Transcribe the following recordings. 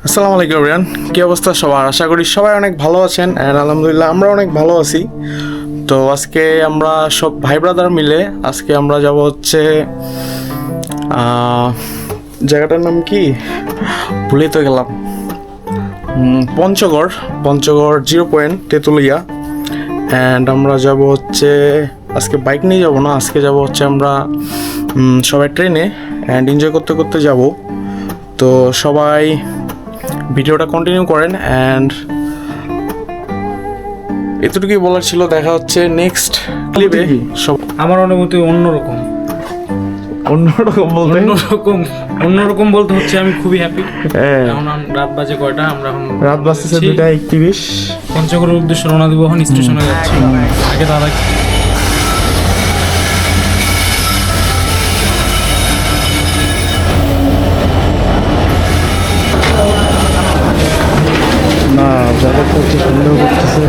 আসসালামু আলাইকুম রিয়ান, কী অবস্থা সবার? আশা করি সবাই অনেক ভালো আছেন অ্যান্ড আলহামদুলিল্লাহ আমরা অনেক ভালো আছি। তো আজকে আমরা সব ভাই ব্রাদার মিলে আজকে আমরা যাব হচ্ছে জায়গাটার নাম কি ভুলেই তো গেলাম, পঞ্চগড় 0 পয়েন্ট তেঁতুলিয়া। অ্যান্ড আমরা যাব হচ্ছে আজকে বাইক নিয়ে যাব না, আজকে যাব হচ্ছে আমরা সবাই ট্রেনে অ্যান্ড এনজয় করতে করতে যাব। তো সবাই ভিডিওটা কন্টিনিউ করেন অ্যান্ড এতটুকুই বলার ছিল। দেখা হচ্ছে নেক্সট ক্লিপে। সব আমার অনুভূতি অন্যরকম বলতে হচ্ছে আমি খুবই হ্যাপি। এখন রাত বাজে কয়টা? আমরা এখন রাত বাজতেছে 2:31। পঞ্চগড়ের উদ্দেশ্যে রওনা দিব, এখন স্টেশনে যাচ্ছি। আগে তার না যাদের করছে সন্দেহ করতেছে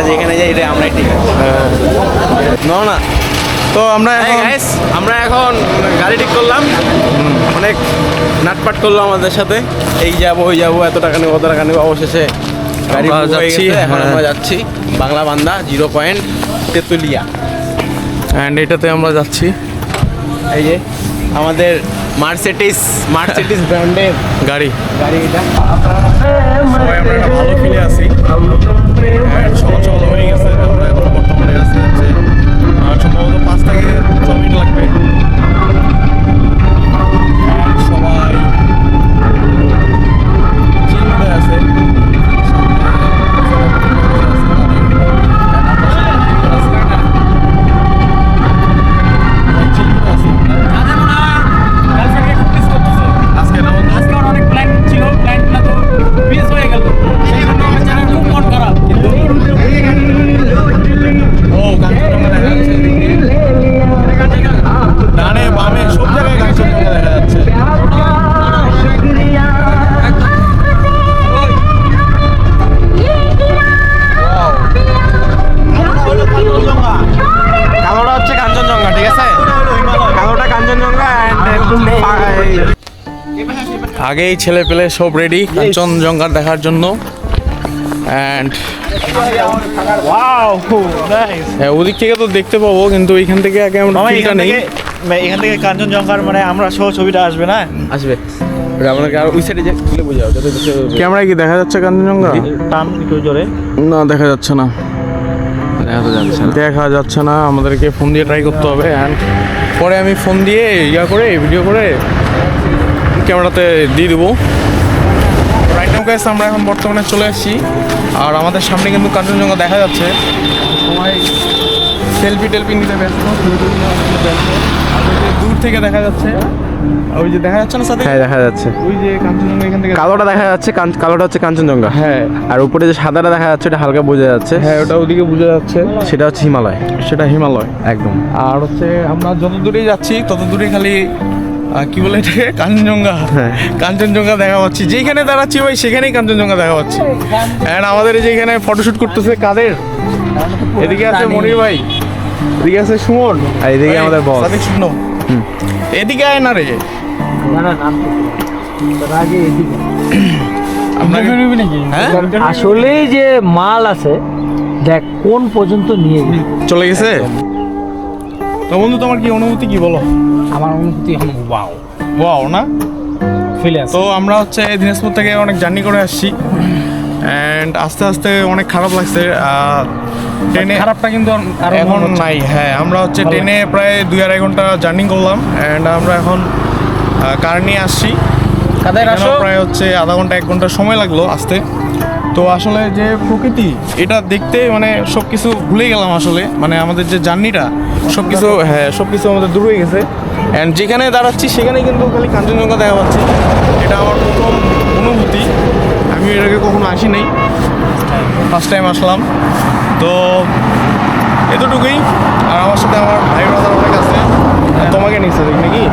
যেখানে যাই এটা আমরাই ঠিক আছে। না তো আমরা এখন গাড়ি ঠিক করলাম, অনেক নাটপাট করলো আমাদের সাথে, এই যাবো ওই যাবো, এত টাকা নেবো অত টাকা নেবো। অবশেষে গাড়ি আমরা যাচ্ছি, যাচ্ছি, এখন হ্যাঁ। আমরা যাচ্ছি বাংলা বান্দা 0 পয়েন্ট তেঁতুলিয়া। অ্যান্ড এটাতে আমরা যাচ্ছি। এই যে আমাদের মার্সিডিজ ব্র্যান্ডের গাড়ি এটা। সবাই আমরা একটা ভালো ফিলে আছি। চলাচল হয়ে গেছে, আমরা এখন বর্তমানে আছি হচ্ছে সম্ভবত 5 থেকে 6 মিনিট লাগবে। And সবাই chill mood এ আছে। অনেক প্ল্যান ছিল, প্ল্যানটা তো মিস হয়ে গেল। সেই জন্য আমার চ্যানেল খুব মন খারাপ। ও কাঞ্চনজঙ্ঘা দেখা যাচ্ছে, ডানে বামে সব জায়গায় কাঞ্চনজঙ্ঘা দেখা যাচ্ছে। কালোটা হচ্ছে কাঞ্চনজঙ্ঘা, ঠিক আছে? কালোটা কাঞ্চনজঙ্ঘা। আগেই ছেলে পেলে সব রেডি কাঞ্চনজঙ্ঘা দেখার জন্য। অ্যান্ড ওদিক থেকে তো দেখতে পাবো, কিন্তু এইখান থেকে আগে আমরা ফিলটা নেই। এখান থেকে কাঞ্চনজঙ্ঘার মানে আমরা সহ ছবিটা আসবে না? আসবে আমাকে আর ওই সাইডে যে খুলে বোঝাও যাতে ক্যামেরায় কি দেখা যাচ্ছে কাঞ্চনজঙ্ঘা? টান একটু জোরে। না, দেখা যাচ্ছে না, দেখা যাচ্ছে না। আমাদেরকে ফোন দিয়ে ট্রাই করতে হবে। অ্যান্ড পরে আমি ফোন দিয়ে করে ভিডিও করে ক্যামেরাতে দিয়ে দেবো। রাইট নাও গাইস, আমরা এখন বর্তমানে চলে আসছি আর আমাদের সামনে কিন্তু কাঞ্চনজঙ্ঘা দেখা যাচ্ছে। সবাই সেলফি নিতে ব্যস্ত। আর ওই যে দূর থেকে দেখা যাচ্ছে, ওই যে দেখা যাচ্ছে না সাথে? হ্যাঁ, দেখা যাচ্ছে। ওই যে কাঞ্চনজঙ্ঘা এখান থেকে কালোটা দেখা যাচ্ছে, কালোটা হচ্ছে কাঞ্চনজঙ্ঘা। হ্যাঁ আর উপরে যে সাদাটা দেখা যাচ্ছে ওটা হালকা বোঝা যাচ্ছে। হ্যাঁ, ওটা ওদিকে বোঝা যাচ্ছে, সেটা হচ্ছে হিমালয়। সেটা হিমালয় একদম। আর হচ্ছে আমরা যত দূরেই যাচ্ছি তত দূরেই খালি কি বলে এটাকে কাঞ্চনজঙ্ঘা। হ্যাঁ। কাঞ্চনজঙ্ঘা দেখা পাচ্ছি, যেখানে দাঁড়াচ্ছি ভাই সেখানেই কাঞ্চনজঙ্ঘা দেখা পাচ্ছি। অ্যান্ড আমাদের এই যে এখানে ফটোশুট করতেছে কাদের, এদিকে আছে মনির ভাই, এদিকে আছে সুমন, আর এদিকে আমাদের boss। সাদিক শুনো, এদিকে আয় না রে। হ্যাঁ আসলেই যে মাল আছে দেখ কোন পর্যন্ত নিয়ে গেছে। চলে গেছে। তো বন্ধু, তোমার কি অনুভূতি, কি বলো? আমার অনুভূতি এখন ওয়াও না? ফিলে আছে। তো আমরা হচ্ছে দিনাজপুর থেকে অনেক জার্নি করে আসছি অ্যান্ড আস্তে আস্তে অনেক খারাপ লাগছে। ট্রেনে খারাপটা কিন্তু আরো এখন নাই। হ্যাঁ, আমরা হচ্ছে ট্রেনে প্রায় 2-2.5 ঘন্টা জার্নি করলাম অ্যান্ড আমরা এখন কার নিয়ে আসছি। কাদের আসো এখানেও প্রায় হচ্ছে আধা ঘন্টা 1 ঘন্টা সময় লাগলো আসতে। তো আসলে যে প্রকৃতি এটা দেখতে মানে সব কিছু ভুলে গেলাম আসলে, মানে আমাদের যে জার্নিটা সব কিছু, হ্যাঁ সব কিছু আমাদের দূর হয়ে গেছে। অ্যান্ড যেখানে দাঁড়াচ্ছি সেখানেই কিন্তু খালি কাঞ্চনজঙ্ঘা দেখা পাচ্ছি। এটা আমার প্রথম অনুভূতি, আমি এর আগে কখনো আসি নাই, ফার্স্ট টাইম আসলাম। তো এতটুকুই। আর আমার সাথে আমার ভাই ব্রাদার অনেক আছে। তোমাকে নিচ্ছে নাকি?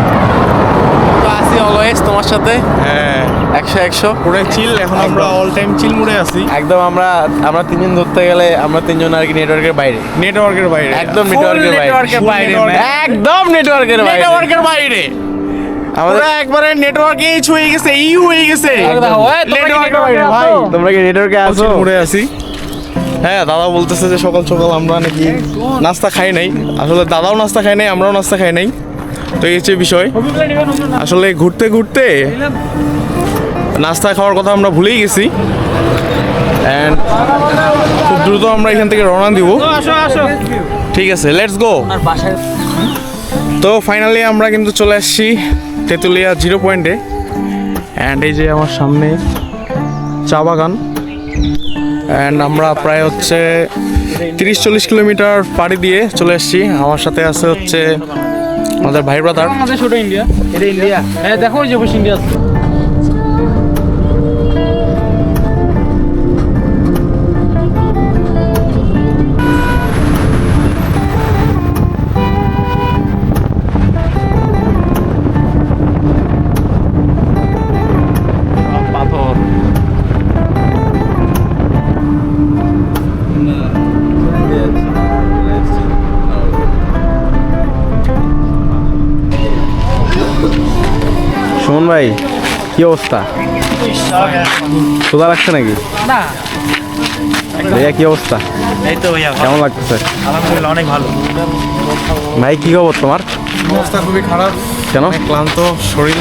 তো আছি অলওয়েজ তোমার সাথে হ্যাঁ 100 পুরো চিল, এখন আমরা অল টাইম চিল মুডে আছি, একদম। আমরা তিনজন ধরতে গেলে আমরা তিনজন আর কি নেটওয়ার্কের বাইরে, নেটওয়ার্কের বাইরে, একদম Full নেটওয়ার্কের বাইরে, network-এর বাইরে, একদম নেটওয়ার্কের বাইরে। নেটওয়ার্কের বাইরে আমাদের পুরো একবারে নেটওয়ার্কে এইচ হয়ে গেছে, ই হয়ে গেছে, নেটওয়ার্কের বাইরে ভাই। তোমরা কি নেটওয়ার্কে আছো? চিল মুডে আছি। হ্যাঁ, দাদা বলতেছে যে সকাল সকাল আমরা নাকি নাস্তা খাই নাই। আসলে দাদাও নাস্তা খাই নাই, আমরাও নাস্তা খাই নাই। তো এই হচ্ছে বিষয়। আসলে ঘুরতে ঘুরতে নাস্তা খাওয়ার কথা আমরা ভুলেই গেছি। অ্যান্ড খুব দ্রুত আমরা এখান থেকে রওনা দিব। ঠিক আছে, লেটস গো। আর বাসায় তো ফাইনালি আমরা কিন্তু চলে আসছি তেঁতুলিয়া 0 পয়েন্টে। অ্যান্ড এই যে আমার সামনে চা বাগান। অ্যান্ড আমরা প্রায় হচ্ছে 30-40 কিলোমিটার পাড়ি দিয়ে চলে আসছি। আমার সাথে আছে হচ্ছে আমাদের ভাই ব্রাদার। আমাদের ছোট ইন্ডিয়া, এটা ইন্ডিয়া। হ্যাঁ দেখো ওই যে বসে ইন্ডিয়া আছে। পাথর সুমন ভাই, কি অবস্থা? ক্ষুধা লাগছে নাকি? না ভাইয়া কি অবস্থা? এই তো ভাইয়া, কেমন লাগতেছে? আলহামদুলিল্লাহ অনেক ভালো। ভাই কি খবর তোমার? অবস্থা খুবই খারাপ, কেন? ক্লান্ত শরীর।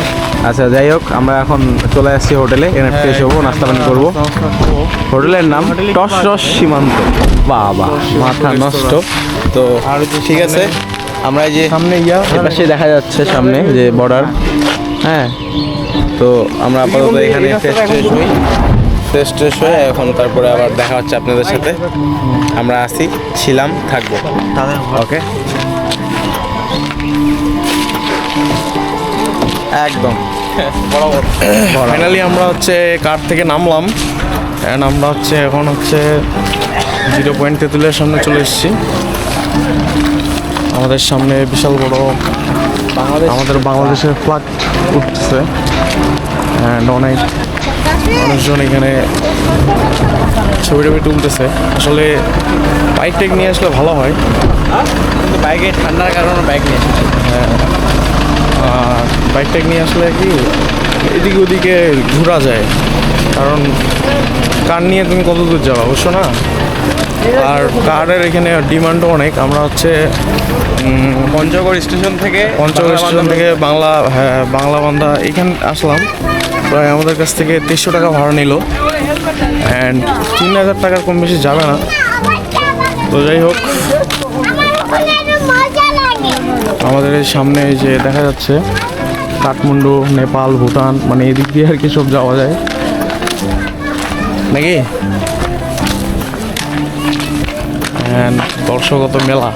আচ্ছা যাই হোক, আমরা এখন চলে আসছি হোটেলে, এখানে ফ্রেশ হবো, নাস্তা পানি করবো। হোটেলের নাম টস টস সীমান্ত। বাবা মাথা নষ্ট। তো ঠিক আছে, আমরা এই যে সামনে এপাশে দেখা যাচ্ছে সামনে যে বর্ডার। হ্যাঁ, তো আমরা আপাতত এখানে ফ্রেশ হয়ে এখন তারপরে আবার দেখা হচ্ছে আপনাদের সাথে। আমরা আসি, ছিলাম, থাকবো। ওকে, একদম ফাইনালি আমরা হচ্ছে কার থেকে নামলাম। অ্যান্ড আমরা হচ্ছে এখন হচ্ছে 0 পয়েন্ট তেঁতুলিয়ার সামনে চলে এসেছি। আমাদের সামনে বিশাল বড় আমাদের বাংলাদেশের ফ্ল্যাগ উঠছে। অ্যান্ড অনেক মানুষজন এখানে ছবি টবি তুলতেছে। আসলে বাইক টেক নিয়ে আসলে ভালো হয়। কিন্তু বাইকে ঠান্ডার কারণে বাইক নিয়ে এসেছি। আর বাইক টেক নিয়ে আসলে কি এদিকে ওদিকে ঘোরা যায়, কারণ কার নিয়ে তুমি কত দূর যাবে অবশ্য না। আর কারের এখানে ডিমান্ডও অনেক। আমরা হচ্ছে পঞ্চগড় স্টেশন থেকে বাংলা বান্ধা এখানে আসলাম। প্রায় আমাদের কাছ থেকে 300 টাকা ভাড়া নিল। অ্যান্ড 3000 টাকার কম বেশি যাবে না। তো যাই হোক, আমাদের এই সামনে এই যে দেখা যাচ্ছে কাঠমান্ডু, নেপাল, ভুটান, মানে এদিক দিয়ে আর কি সব যাওয়া যায় নাকি। দর্শকত মেলা,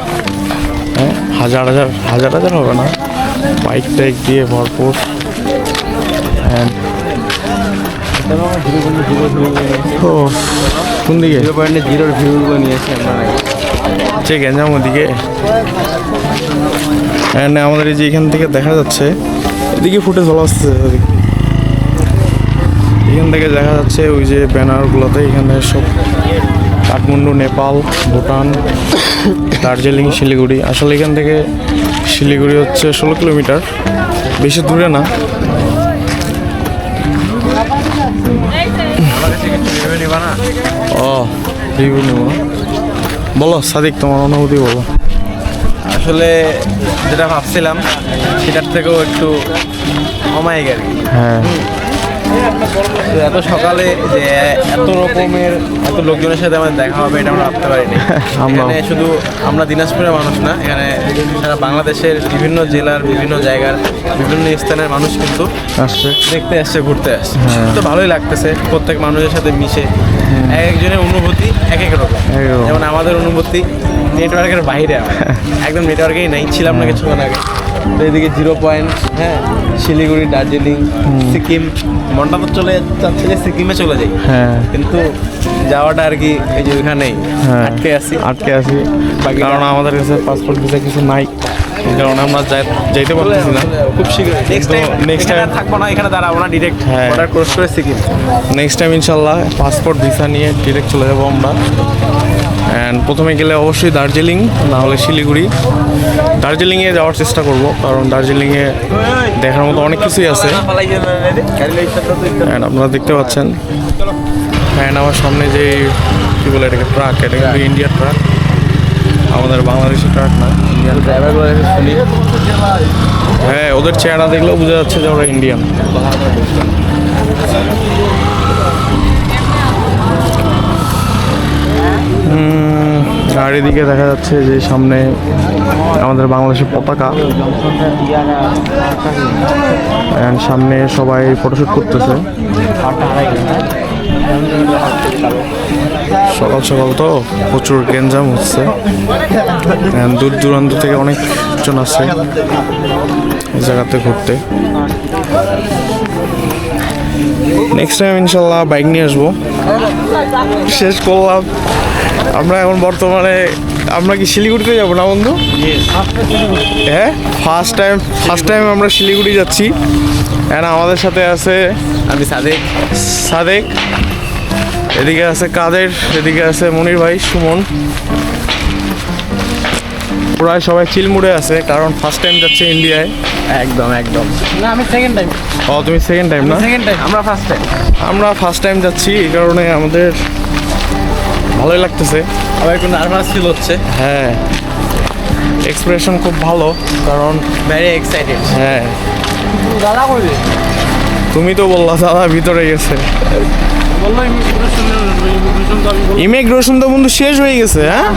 হ্যাঁ, হাজার হাজার হবে না, বাইক টাইক দিয়ে ভরপুর। ও কোন দিকে? 0 পয়েন্টে 0 ভিউগুলো নিয়েছি আমরা। যে গেঞ্জাম ওদিকে। অ্যান্ড আমাদের এই যে এখান থেকে দেখা যাচ্ছে, এদিকে ফুটেজ ভালো আসছে। এখান থেকে দেখা যাচ্ছে ওই যে ব্যানারগুলোতে, এখানে সব কাঠমান্ডু, নেপাল, ভুটান, দার্জিলিং, শিলিগুড়ি। আসলে এখান থেকে শিলিগুড়ি হচ্ছে 16 কিলোমিটার, বেশি দূরে না। ও রিভিউ নেব। বলো সাদিক, তোমার অনুভূতি বলো। আসলে যেটা ভাবছিলাম সেটার থেকেও একটু অমায়িক আর কি। হ্যাঁ, তো এত সকালে যে এত রকমের এত লোকজনের সাথে আমাদের দেখা হবে এটা আমরা ভাবতে পারিনি। আমরাও। এখানে শুধু আমরা দিনাজপুরের মানুষ না, এখানে সারা বাংলাদেশের বিভিন্ন জেলার বিভিন্ন জায়গার বিভিন্ন স্থানের মানুষ কিন্তু আসছে। দেখতে আসছে, ঘুরতে আসছে। তো ভালোই লাগতেছে প্রত্যেক মানুষের সাথে মিশে। এক একজনের অনুভূতি এক এক রকম। এক রকম। যেমন আমাদের অনুভূতি নেটওয়ার্কের বাইরে, একদম নেটওয়ার্কেই নাই, ছিলাম না কিছুক্ষণ আগে। তো এদিকে 0 পয়েন্ট, হ্যাঁ, শিলিগুড়ি, দার্জিলিং, সিকিম। মনটা তো চলে যাচ্ছে যে সিকিমে চলে যাই, হ্যাঁ কিন্তু যাওয়াটা আর কি এই যে ওইখানেই হ্যাঁ আটকে আছি। বাকি কারণ আমাদের কাছে পাসপোর্ট ভিসা কিছু নাই, এই কারণে আমরা যাইতে পারতেছি না। খুব শীঘ্রই নেক্সট টাইম next time- থাকবো না, এখানে দাঁড়াবো না, ডিরেক্ট হ্যাঁ। অর্ডার ক্রস করে সিকিম। নেক্সট টাইম ইনশাল্লাহ পাসপোর্ট ভিসা নিয়ে ডিরেক্ট চলে যাবো আমরা। অ্যান্ড প্রথমে গেলে অবশ্যই দার্জিলিং, না হলে শিলিগুড়ি। দার্জিলিংয়ে যাওয়ার চেষ্টা করব, কারণ দার্জিলিংয়ে দেখার মতো অনেক কিছুই আছে। অ্যান্ড আপনারা দেখতে পাচ্ছেন, অ্যান্ড আমার সামনে যে কী বলে এটাকে, ট্রাক, এটা কিন্তু ইন্ডিয়ার ট্রাক, আমাদের বাংলাদেশি ট্রাক না, ইন্ডিয়ান। ড্রাইভারগুলো শুনি হ্যাঁ, ওদের চেহারা দেখলেও বোঝা যাচ্ছে যে ওরা ইন্ডিয়ান। আর এদিকে দেখা যাচ্ছে যে সামনে আমাদের বাংলাদেশের পতাকা, and সামনে সবাই ফটোশুট করতেছে। সকাল সকাল তো প্রচুর গেঞ্জাম হচ্ছে, and দূর দূরান্ত থেকে অনেকজন আসছে এই জায়গাতে ঘুরতে। নেক্সট টাইম ইনশাল্লাহ বাইক নিয়ে আসবো। শেষ করলাম আমরা এখন বর্তমানে, আমরা কি শিলিগুড়িতে যাবো না বন্ধু? হ্যাঁ, ফার্স্ট টাইম আমরা শিলিগুড়ি যাচ্ছি। অ্যান্ড আমাদের সাথে আছে আমি সাদেক, এদিকে আছে কাদের, এদিকে আছে মনির ভাই, সুমন। প্রায় সবাই চিলমুড়ে আছে, কারণ ফার্স্ট টাইম যাচ্ছে ইন্ডিয়ায়। একদম না আমি সেকেন্ড টাইম ও, তুমি সেকেন্ড টাইম না? আমরা ফার্স্ট টাইম আমরা ফার্স্ট টাইম যাচ্ছি, এই কারণে আমাদের ভালোই লাগতেছে। আবার একটু নার্ভাস ফিল হচ্ছে, হ্যাঁ, এক্সপ্রেশন খুব ভালো, কারণ ভেরি এক্সাইটেড। হ্যাঁ, দাদা করবে তুমি তো বললা দাদা ভিতরে গেছে। বললো ইমিগ্রেশন তো আমি ইমিগ্রেশন তো বন্ধু শেষ হয়ে গেছে। হ্যাঁ,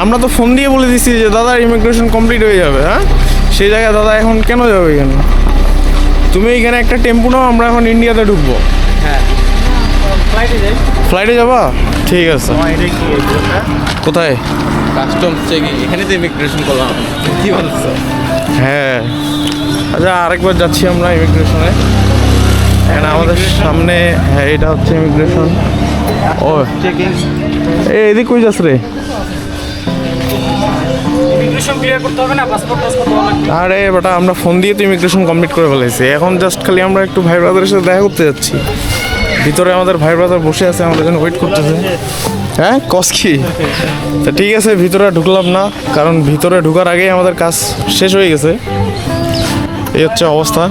আমরা তো ফোন দিয়ে বলে দিচ্ছি যে দাদা ইমিগ্রেশন কমপ্লিট হয়ে যাবে। হ্যাঁ, সেই জায়গায় দাদা এখন কেন যাবে এখানে? তুমি এখানে একটা টেম্পু নাও, আমরা এখন ইন্ডিয়াতে ঢুকবো। হ্যাঁ, ফ্লাইটে যাই। ফ্লাইটে যাবা? ঠিক আছে। কোথায়? কাস্টমস চেকিং, এখানে তো ইমিগ্রেশন করলাম। কি বলছো? হ্যাঁ, আচ্ছা আরেকবার যাচ্ছি আমরা ইমিগ্রেশনে। এখানে আমাদের সামনে, হ্যাঁ এটা হচ্ছে ইমিগ্রেশন। ও চেকিং এদিক কই যাস রে? ইমিগ্রেশন ক্লিয়ার করতে হবে না, পাসপোর্ট হবে। আরে বেটা, আমরা ফোন দিয়ে তো ইমিগ্রেশন কমপ্লিট করে ফেলেছি। এখন জাস্ট খালি আমরা একটু ভাই ব্রাদারের সাথে দেখা করতে যাচ্ছি। ভিতরে আমাদের ভাই ব্রাদার বসে আছে, আমাদের জন্য ওয়েট করতেছে। হ্যাঁ, কস কি? তা ঠিক আছে, ভিতরে ঢুকলাম না, কারণ ভিতরে ঢুকার আগেই আমাদের কাজ শেষ হয়ে গেছে। এই হচ্ছে অবস্থা।